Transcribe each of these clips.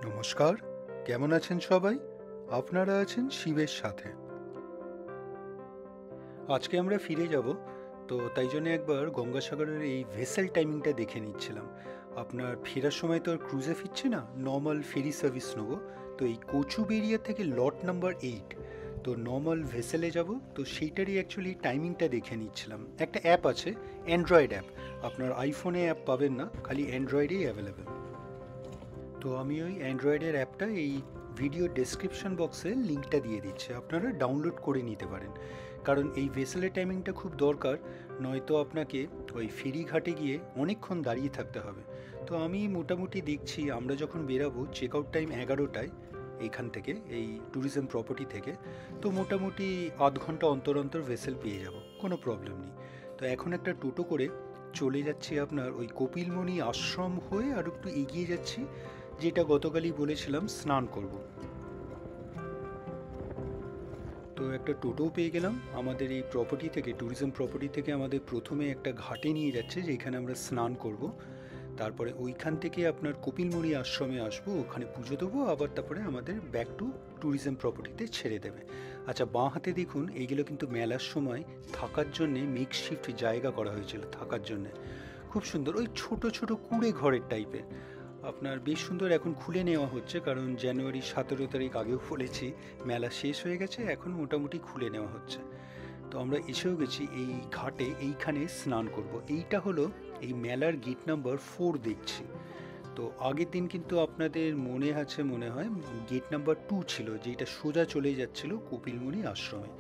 নমস্কার, কেমন আছেন সবাই? আপনারা আছেন শিবের সাথে। আজকে আমরা ফিরে যাব, তো তাই জন্য একবার গঙ্গাসাগরের এই ভেসেল টাইমিংটা দেখে নিচ্ছিলাম। আপনার ফেরার সময় তো আর ক্রুজে ফিরছি না, নর্মাল ফেরি সার্ভিস নেবো। তো এই কোচুবেরিয়া থেকে লট নাম্বার 8, তো নর্মাল ভেসেলে যাব। তো সেইটারই অ্যাকচুয়ালি টাইমিংটা দেখে নিচ্ছিলাম। একটা অ্যাপ আছে, অ্যান্ড্রয়েড অ্যাপ। আপনার আইফোনে অ্যাপ পাবেন না, খালি অ্যান্ড্রয়েডেই অ্যাভেলেবেল। তো আমি ওই অ্যান্ড্রয়েডের অ্যাপটা এই ভিডিও ডেসক্রিপশন বক্সে লিঙ্কটা দিয়ে দিচ্ছি, আপনারা ডাউনলোড করে নিতে পারেন। কারণ এই ভেসেলের টাইমিংটা খুব দরকার, নয়তো আপনাকে ওই ফেরিঘাটে গিয়ে অনেকক্ষণ দাঁড়িয়ে থাকতে হবে। তো আমি মোটামুটি দেখছি, আমরা যখন বেরাবো চেক আউট টাইম 11টায় এইখান থেকে, এই ট্যুরিজম প্রপার্টি থেকে। তো মোটামুটি আধ ঘন্টা অন্তর অন্তর ভেসেল পেয়ে যাব, কোনো প্রবলেম নেই। তো এখন একটা টোটো করে চলে যাচ্ছি আপনার ওই কপিলমুনি আশ্রম হয়ে আর একটু এগিয়ে যাচ্ছি, যেটা গতকালই বলেছিলাম স্নান করব। তো একটা টোটোও পেয়ে গেলাম আমাদের এই প্রপার্টি থেকে, ট্যুরিজম প্রপার্টি থেকে আমাদের প্রথমে একটা ঘাটে নিয়ে যাচ্ছে যেখানে আমরা স্নান করব। তারপরে ওইখান থেকে আপনার কপিলমুনি আশ্রমে আসবো, ওখানে পুজো দেবো, আবার তারপরে আমাদের ব্যাক টু ট্যুরিজম প্রপার্টিতে ছেড়ে দেবে। আচ্ছা, বাঁ হাতে দেখুন, এইগুলো কিন্তু মেলার সময় থাকার জন্যে মেকশিফট জায়গা করা হয়েছিল থাকার জন্যে। খুব সুন্দর, ওই ছোট ছোট কুঁড়ে ঘরের টাইপের। আপনার বেশ সুন্দর, এখন খুলে নেওয়া হচ্ছে, কারণ জানুয়ারি 17 তারিখ আগেও বলেছি মেলা শেষ হয়ে গেছে, এখন মোটামুটি খুলে নেওয়া হচ্ছে। তো আমরা এসেও গেছি এই ঘাটে, এইখানে স্নান করব। এইটা হলো এই মেলার গেট নাম্বার 4 দেখছি। তো আগের দিন কিন্তু আপনাদের মনে আছে মনে হয়, গেট নাম্বার 2 ছিল, যেটা সোজা চলে যাচ্ছিল কপিলমুনি আশ্রমে।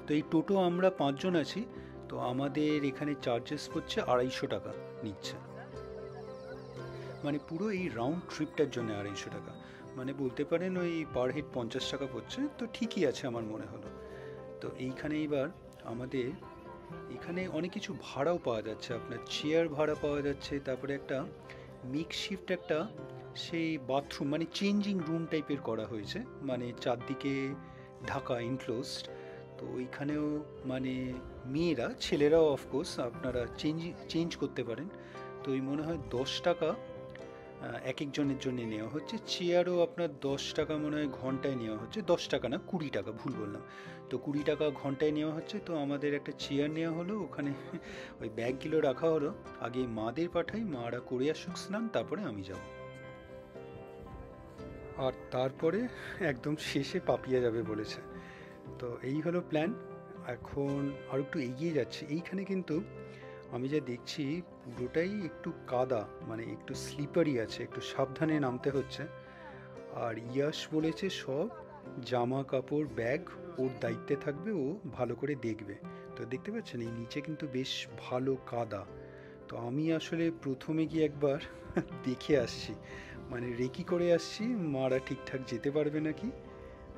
তো এই টোটো আমরা 5 জন আছি। তো আমাদের এখানে চার্জেস পড়ছে 250 টাকা নিচ্ছে, মানে পুরো এই রাউন্ড ট্রিপটার জন্য 250 টাকা। মানে বলতে পারেন ওই পার হেড 50 টাকা পড়ছে, তো ঠিকই আছে আমার মনে হলো। তো এইখানে এবার আমাদের এখানে অনেক কিছু ভাড়াও পাওয়া যাচ্ছে, আপনার চেয়ার ভাড়া পাওয়া যাচ্ছে, তারপরে একটা মেকশিফট একটা সেই বাথরুম, মানে চেঞ্জিং রুম টাইপের করা হয়েছে, মানে চারদিকে ঢাকা এনক্লোজড। তো ওইখানেও মানে মেয়েরা, ছেলেরাও অফকোর্স আপনারা চেঞ্জ করতে পারেন। তো এই মনে হয় 10 টাকা এক একজনের জন্য নেওয়া হচ্ছে। চেয়ারও আপনার 10 টাকা মনে হয় ঘন্টায় নেওয়া হচ্ছে, 10 টাকা না 20 টাকা, ভুল বললাম। তো 20 টাকা ঘন্টায় নেওয়া হচ্ছে। তো আমাদের একটা চেয়ার নেওয়া হলো, ওখানে ওই ব্যাগগুলো রাখা হলো। আগে মাদের পাঠাই, মারা করে আসুক স্নান, তারপরে আমি যাব। আর তারপরে একদম শেষে পাপিয়া যাবে বলেছে। তো এই হলো প্ল্যান। এখন আর একটু এগিয়ে যাচ্ছি, এইখানে কিন্তু আমি যা দেখছি পুরোটাই একটু কাদা, মানে একটু স্লিপারি আছে, একটু সাবধানে নামতে হচ্ছে। আর ইয়াশ বলেছে সব জামা কাপড় ব্যাগ ওর দায়িত্বে থাকবে, ও ভালো করে দেখবে। তো দেখতে পাচ্ছেন এই নিচে কিন্তু বেশ ভালো কাদা। তো আমি আসলে প্রথমে গিয়ে একবার দেখে আসছি, মানে রেকি করে আসছি মারা ঠিকঠাক যেতে পারবে নাকি।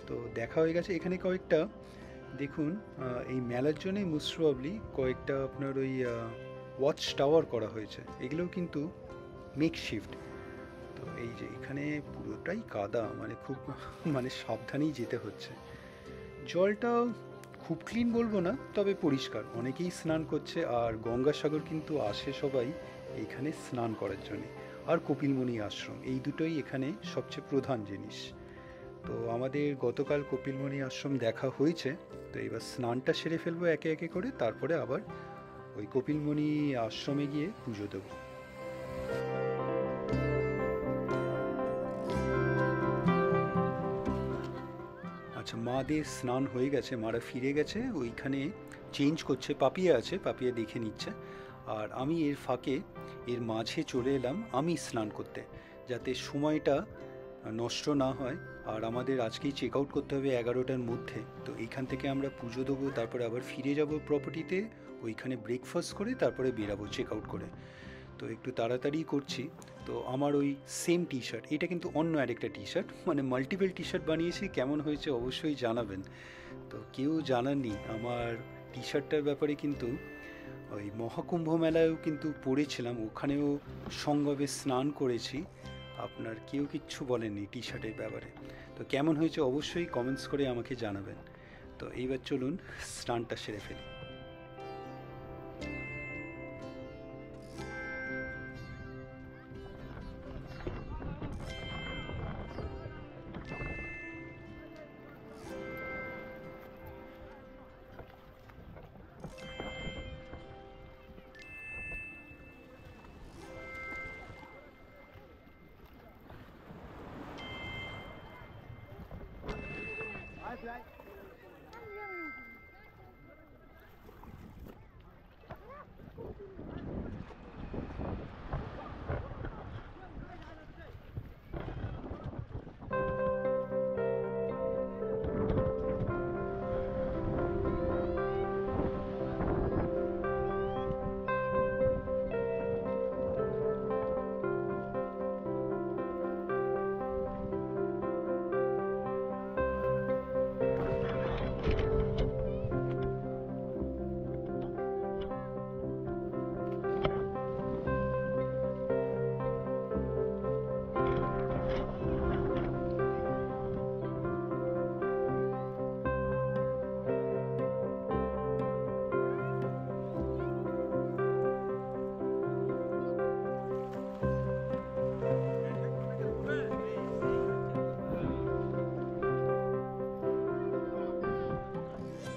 তো দেখা হয়ে গেছে এখানে কয়েকটা, দেখুন এই মেলার জন্যই মোস্ট প্রবাবলি কয়েকটা আপনার ওই ওয়াচ টাওয়ার করা হয়েছে, এগুলোও কিন্তু মেকশিফট। তো এই যে এখানে পুরোটাই কাদা, মানে খুব মানে সাবধানেই যেতে হচ্ছে। জলটা খুব ক্লিন বলবো না, তবে পরিষ্কার, অনেকেই স্নান করছে। আর গঙ্গাসাগর কিন্তু আসে সবাই এইখানে স্নান করার জন্যে। আর কপিলমুনি আশ্রম, এই দুটোই এখানে সবচেয়ে প্রধান জিনিস। তো আমাদের গতকাল কপিলমুনি আশ্রম দেখা হয়েছে। তো এবার স্নানটা সেরে ফেলবো একে একে করে, তারপরে আবার ওই কপিলমুনি আশ্রমে গিয়ে পুজো দেবো। আচ্ছা, মাদের স্নান হয়ে গেছে, মারা ফিরে গেছে, ওইখানে চেঞ্জ করছে, পাপিয়া আছে, পাপিয়া দেখে নিচ্ছে। আর আমি এর ফাঁকে, এর মাঝে চলে এলাম আমি স্নান করতে, যাতে সময়টা নষ্ট না হয়। আর আমাদের আজকেই চেক আউট করতে হবে 11টার মধ্যে। তো এইখান থেকে আমরা পুজো দেবো, তারপরে আবার ফিরে যাব প্রপার্টিতে, ওইখানে ব্রেকফাস্ট করে তারপরে বেরাবো চেক আউট করে। তো একটু তাড়াতাড়ি করছি। তো আমার ওই সেম টি শার্ট, এটা কিন্তু অন্য আরেকটা টি শার্ট, মানে মাল্টিপল টি শার্ট বানিয়েছি, কেমন হয়েছে অবশ্যই জানাবেন। তো কেউ জানাননি আমার টি শার্টটার ব্যাপারে, কিন্তু ওই মহাকুম্ভ মেলায়ও কিন্তু পরেছিলাম, ওখানেও সঙ্গমে স্নান করেছি, আপনার কেউ কিচ্ছু বলেননি টি শার্টের ব্যাপারে। তো কেমন হয়েছে অবশ্যই কমেন্টস করে আমাকে জানাবেন। তো এইবার চলুন স্নানটা সেরে ফেলি।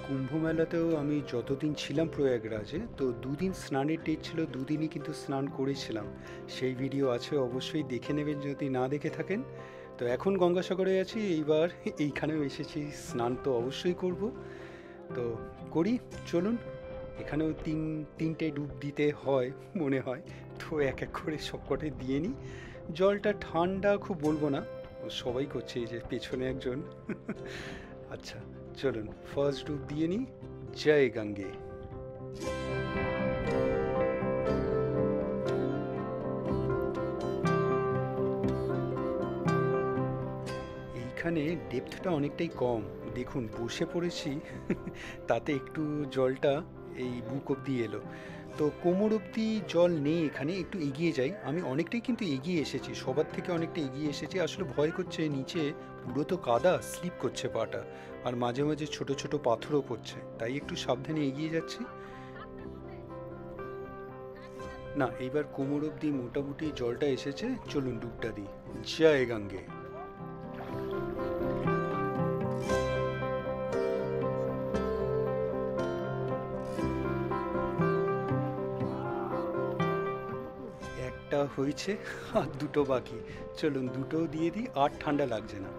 কুম্ভ মেলাতেও আমি যতদিন ছিলাম প্রয়াগরাজে, তো দুদিন স্নানের ডেট ছিল, দুদিনই কিন্তু স্নান করেছিলাম। সেই ভিডিও আছে, অবশ্যই দেখে নেবেন যদি না দেখে থাকেন। তো এখন গঙ্গাসাগরে আছি, এইবার এইখানেও এসেছি, স্নান তো অবশ্যই করব। তো করি, চলুন। এখানেও তিনটে ডুব দিতে হয় মনে হয়, তো এক এক করে সবকটাই দিয়ে নিই। জলটা ঠান্ডা খুব বলবো না, সবাই করছে, এই যে পেছনে একজন। আচ্ছা চলুন, ফার্স্ট ডুব দিয়ে নিই। জয় গঙ্গে। এইখানে ডেপথটা অনেকটাই কম, দেখুন বসে পড়েছি, তাতে একটু জলটা এই বুক অব্দি এলো। তো কোমর অব্দি জল নেই এখানে, একটু এগিয়ে যাই। আমি অনেকটাই কিন্তু এগিয়ে এসেছি, সবার থেকে অনেকটা এগিয়ে এসেছি। আসলে ভয় করছে, নিচে পুরো তো কাদা, স্লিপ করছে পাটা, আর মাঝে মাঝে ছোট ছোট পাথরও পড়ছে, তাই একটু সাবধানে এগিয়ে যাচ্ছি। না, এইবার কোমর অব্দি মোটামুটি জলটা এসেছে, চলুন ডুবটা দিই। জয় গঙ্গে। একটা হয়েছে আর দুটো বাকি, চলুন দুটোও দিয়ে দিই, আর ঠান্ডা লাগছে না।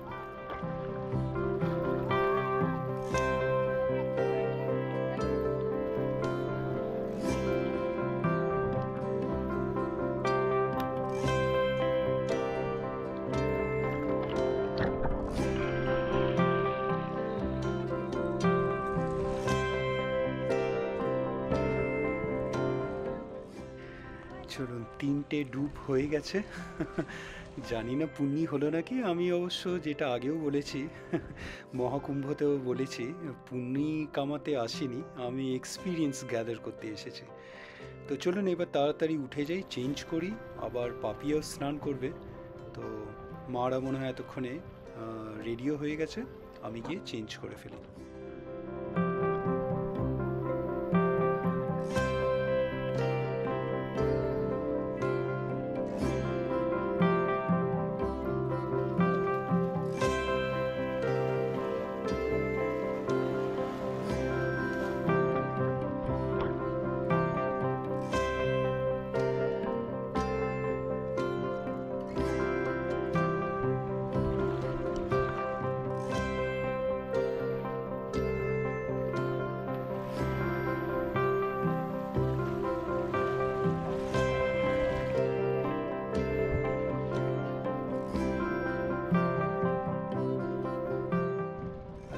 চলুন, তিনটে ডুব হয়ে গেছে। জানি না পুণ্যি হলো নাকি। আমি অবশ্য যেটা আগেও বলেছি, মহাকুম্ভতেও বলেছি, পুণ্যি কামাতে আসিনি, আমি এক্সপিরিয়েন্স গ্যাদার করতে এসেছি। তো চলুন এবার তাড়াতাড়ি উঠে যাই, চেঞ্জ করি, আবার পাপিয়াও স্নান করবে। তো মারা মনে হয় এতক্ষণে রেডিও হয়ে গেছে, আমি গিয়ে চেঞ্জ করে ফেলি।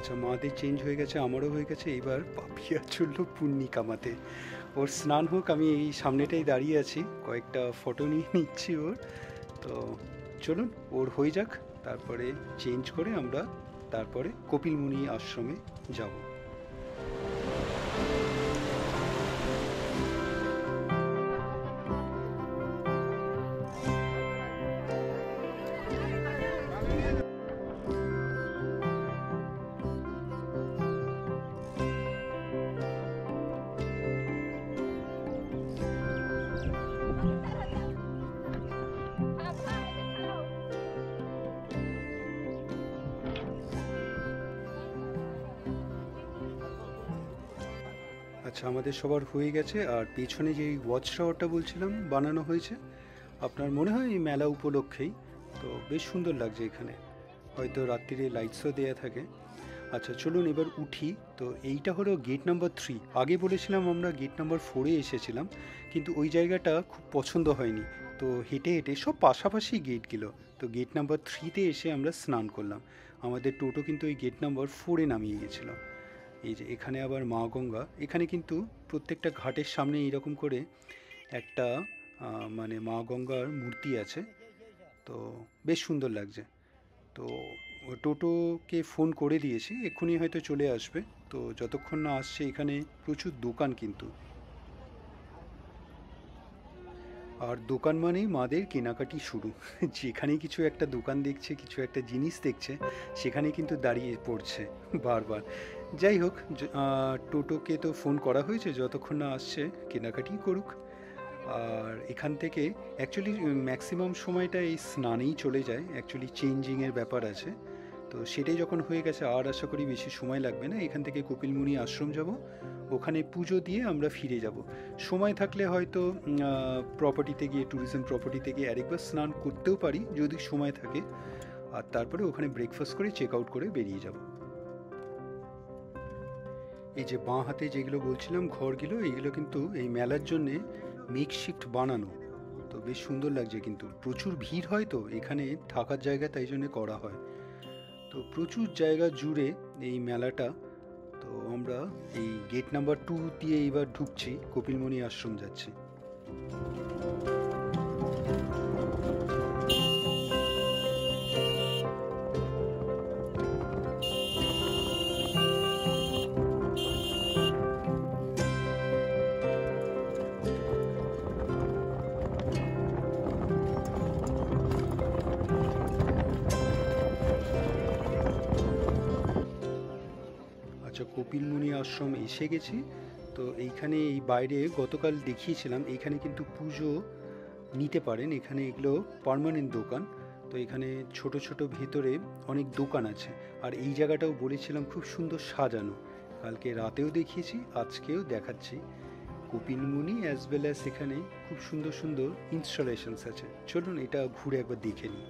আচ্ছা, মাদের চেঞ্জ হয়ে গেছে, আমারও হয়ে গেছে, এবার পাপিয়া চললো পুণ্যি কামাতে। ওর স্নান হোক, আমি এই সামনেটাই দাঁড়িয়ে আছি, কয়েকটা ফটো নিয়ে নিচ্ছি ওর। তো চলুন ওর হয়ে যাক, তারপরে চেঞ্জ করে আমরা তারপরে কপিলমুনি আশ্রমে যাব। আচ্ছা, আমাদের সবার হয়ে গেছে। আর পেছনে যে ওয়াচ টাওয়ারটা বলছিলাম বানানো হয়েছে, আপনার মনে হয় এই মেলা উপলক্ষেই, তো বেশ সুন্দর লাগছে এখানে, হয়তো রাত্রিরে লাইটসও দেয়া থাকে। আচ্ছা চলুন এবার উঠি। তো এইটা হলো গেট নাম্বার 3। আগে বলেছিলাম আমরা গেট নাম্বার 4-এ এসেছিলাম, কিন্তু ওই জায়গাটা খুব পছন্দ হয়নি। তো হেঁটে হেঁটে সব পাশাপাশি গেটগুলো, তো গেট নাম্বার 3-তে এসে আমরা স্নান করলাম। আমাদের টোটো কিন্তু ওই গেট নাম্বার 4-এ নামিয়ে গেছিলো। এই যে এখানে আবার মা গঙ্গা, এখানে কিন্তু প্রত্যেকটা ঘাটের সামনে এইরকম করে একটা মানে মা গঙ্গার মূর্তি আছে। তো বেশ সুন্দর লাগছে। তো টোটোকে ফোন করে দিয়েছি, এক্ষুনি হয়তো চলে আসবে। তো যতক্ষণ না আসছে এখানে প্রচুর দোকান কিন্তু, আর দোকান মানেই মাদের কেনাকাটি শুরু। যেখানে কিছু একটা দোকান দেখছে, কিছু একটা জিনিস দেখছে, সেখানে কিন্তু দাঁড়িয়ে পড়ছে বারবার। যাই হোক, টোটোকে তো ফোন করা হয়েছে, যতক্ষণ না আসছে কেনাকাটি করুক। আর এখান থেকে অ্যাকচুয়ালি ম্যাক্সিমাম সময়টা এই স্নানেই চলে যায়, অ্যাকচুয়ালি চেঞ্জিংয়ের ব্যাপার আছে। তো সেটাই যখন হয়ে গেছে আর আশা করি বেশি সময় লাগবে না। এখান থেকে কপিলমুনি আশ্রম যাব, ওখানে পুজো দিয়ে আমরা ফিরে যাব। সময় থাকলে হয়তো প্রপার্টিতে গিয়ে, ট্যুরিজম প্রপার্টিতে গিয়ে আরেকবার স্নান করতেও পারি যদি সময় থাকে। আর তারপরে ওখানে ব্রেকফাস্ট করে চেক আউট করে বেরিয়ে যাব। এই যে বাঁ হাতে যেগুলো বলছিলাম ঘরগুলো, এইগুলো কিন্তু এই মেলার জন্যে মেকশিফট বানানো। তো বেশ সুন্দর লাগছে, কিন্তু প্রচুর ভিড় হয় তো এখানে থাকার জায়গা তাই জন্য করা হয়। তো প্রচুর জায়গা জুড়ে এই মেলাটা। তো আমরা এই গেট নাম্বার 2 দিয়ে এবার ঢুকছি, কপিলমুনি আশ্রম যাচ্ছি। আচ্ছা, কপিলমুনি আশ্রম এসে গেছি। তো এইখানে এই বাইরে গতকাল দেখিয়েছিলাম, এইখানে কিন্তু পুজো নিতে পারেন। এখানে এগুলো পার্মানেন্ট দোকান। তো এখানে ছোট ছোট ভেতরে অনেক দোকান আছে। আর এই জায়গাটাও বলেছিলাম খুব সুন্দর সাজানো, কালকে রাতেও দেখিয়েছি, আজকেও দেখাচ্ছি। কপিলমুনি অ্যাজ ওয়েল অ্যাজ এখানে খুব সুন্দর সুন্দর ইনস্টলেশনস আছে। চলুন এটা ঘুরে একবার দেখে নিই।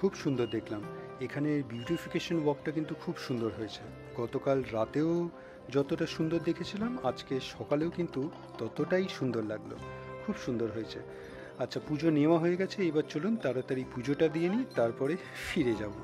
খুব সুন্দর দেখলাম। এখানে বিউটিফিকেশন ওয়াকটা কিন্তু খুব সুন্দর হয়েছে। গতকাল রাতেও যতটা সুন্দর দেখেছিলাম, আজকে সকালেও কিন্তু ততটাই সুন্দর লাগলো। খুব সুন্দর হয়েছে। আচ্ছা, পুজো নেওয়া হয়ে গেছে, এবার চলুন তাড়াতাড়ি পুজোটা দিয়ে নিই, তারপরে ফিরে যাব।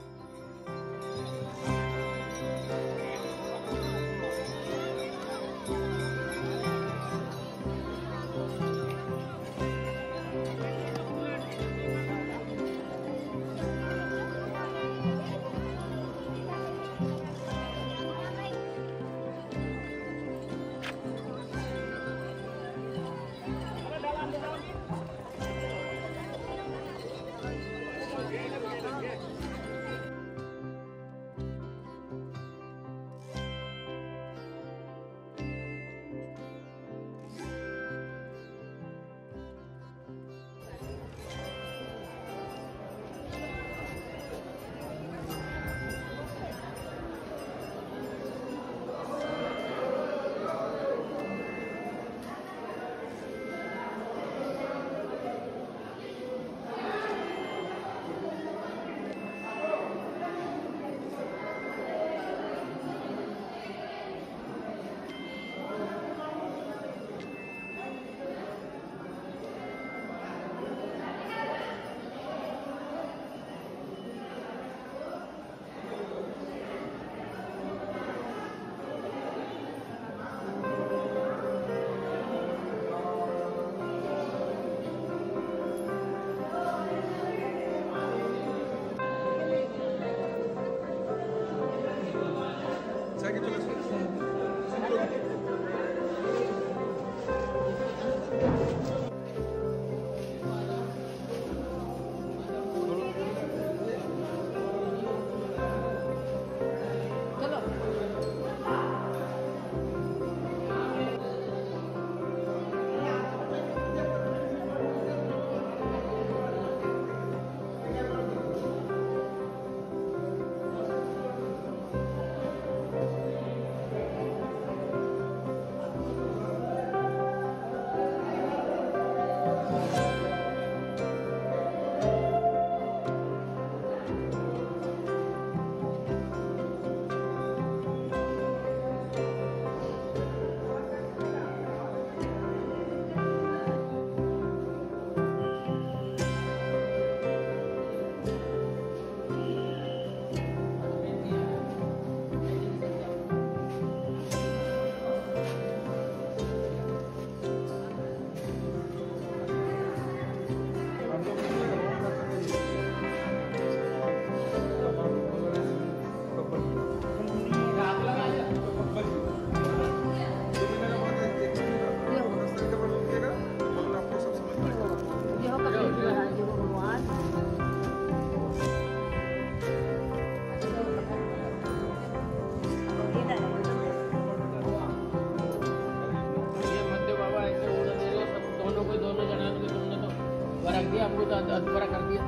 दोबारा कर दिया,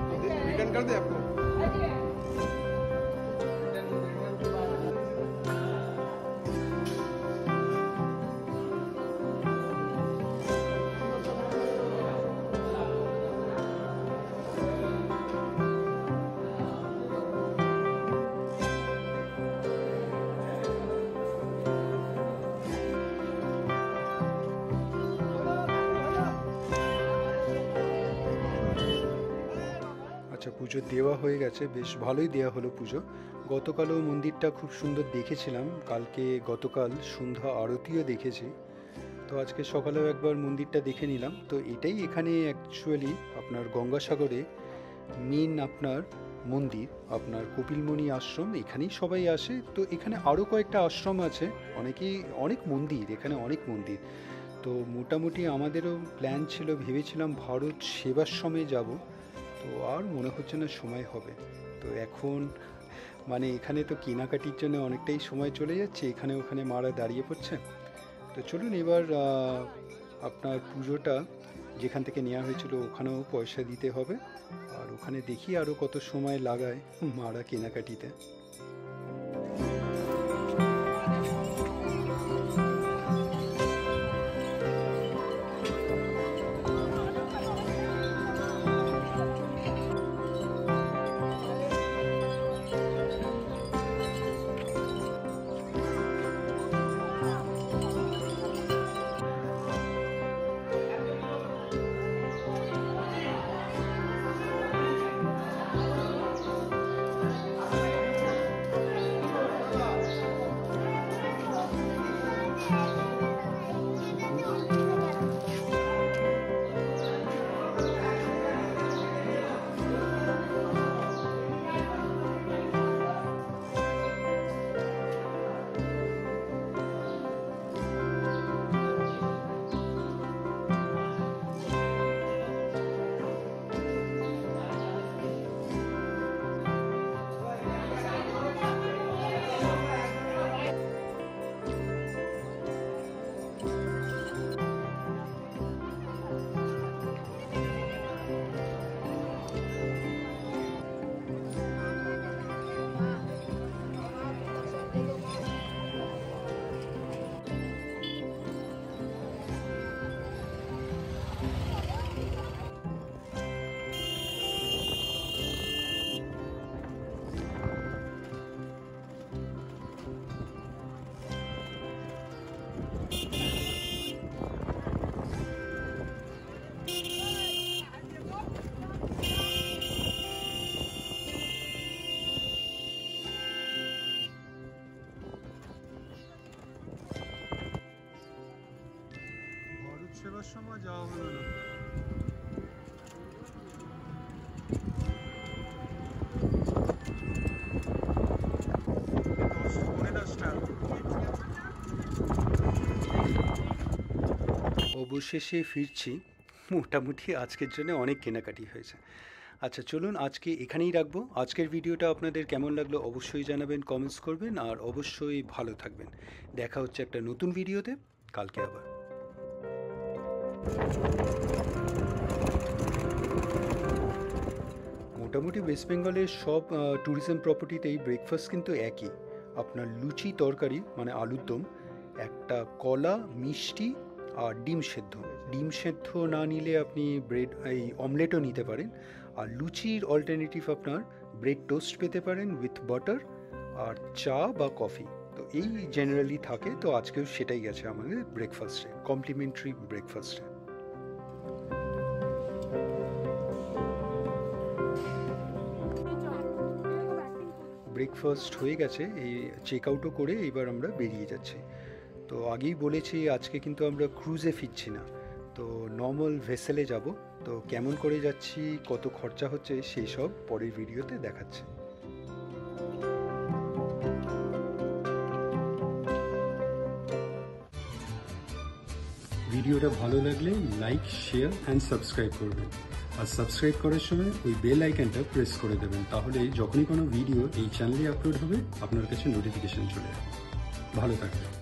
रिटर्न कर दे आपको। আচ্ছা, পুজো দেওয়া হয়ে গেছে, বেশ ভালোই দেওয়া হলো পুজো। গতকালও মন্দিরটা খুব সুন্দর দেখেছিলাম, গতকাল সন্ধ্যা আরতিও দেখেছি। তো আজকে সকালেও একবার মন্দিরটা দেখে নিলাম। তো এটাই এখানে অ্যাকচুয়ালি আপনার গঙ্গাসাগরে মেন আপনার মন্দির, আপনার কপিলমুনি আশ্রম, এখানেই সবাই আসে। তো এখানে আরও কয়েকটা আশ্রম আছে, অনেক মন্দির, এখানে অনেক মন্দির। তো মোটামুটি আমাদেরও প্ল্যান ছিল, ভেবেছিলাম ভারত সেবাশ্রমে যাব, তো আর মনে হচ্ছে না সময় হবে। তো এখন মানে এখানে তো কেনাকাটির জন্য অনেকটাই সময় চলে যাচ্ছে, এখানে ওখানে মারা দাঁড়িয়ে পড়ছে। তো চলুন এবার আপনার পুজোটা যেখান থেকে নেওয়া হয়েছিল ওখানেও পয়সা দিতে হবে, আর ওখানে দেখি আরও কত সময় লাগায় মারা কেনাকাটিতে। সেবার সময় যাওয়া হলো না। অবশেষে ফিরছি, মোটামুটি আজকের জন্য অনেক কেনাকাটি হয়েছে। আচ্ছা চলুন আজকে এখানেই রাখবো। আজকের ভিডিওটা আপনাদের কেমন লাগলো অবশ্যই জানাবেন, কমেন্টস করবেন, আর অবশ্যই ভালো থাকবেন। দেখা হচ্ছে একটা নতুন ভিডিওতে কালকে আবার। মোটামুটি ওয়েস্ট বেঙ্গলের সব ট্যুরিজম প্রপার্টিতেই ব্রেকফাস্ট কিন্তু একই, আপনার লুচি তরকারি মানে আলুর দম, একটা কলা, মিষ্টি আর ডিম সেদ্ধ না নিলে আপনি এই অমলেটও নিতে পারেন। আর লুচির অল্টারনেটিভ আপনার ব্রেড টোস্ট পেতে পারেন উইথ বাটার, আর চা বা কফি। তো এই জেনারেলি থাকে, তো আজকেও সেটাই গেছে আমাদের ব্রেকফাস্টে, কমপ্লিমেন্টারি ব্রেকফাস্টে। ব্রেকফাস্ট হয়ে গেছে, এই চেক আউটও করে এবার আমরা বেরিয়ে যাচ্ছি। তো আগেই বলেছি আজকে কিন্তু আমরা ক্রুজে ফিরছি না, তো নর্মাল ভেসেলে যাব। তো কেমন করে যাচ্ছি, কত খরচা হচ্ছে, সেই সব পরের ভিডিওতে দেখাচ্ছি। ভিডিওটা ভালো লাগলে লাইক, শেয়ার অ্যান্ড সাবস্ক্রাইব করবেন। আর সাবস্ক্রাইব করার সময় ওই বেল আইকনটা প্রেস করে দেবেন, তাহলে যখনই কোনো ভিডিও এই চ্যানেলে আপলোড হবে আপনার কাছে নোটিফিকেশন চলে যাবে। ভালো থাকবেন।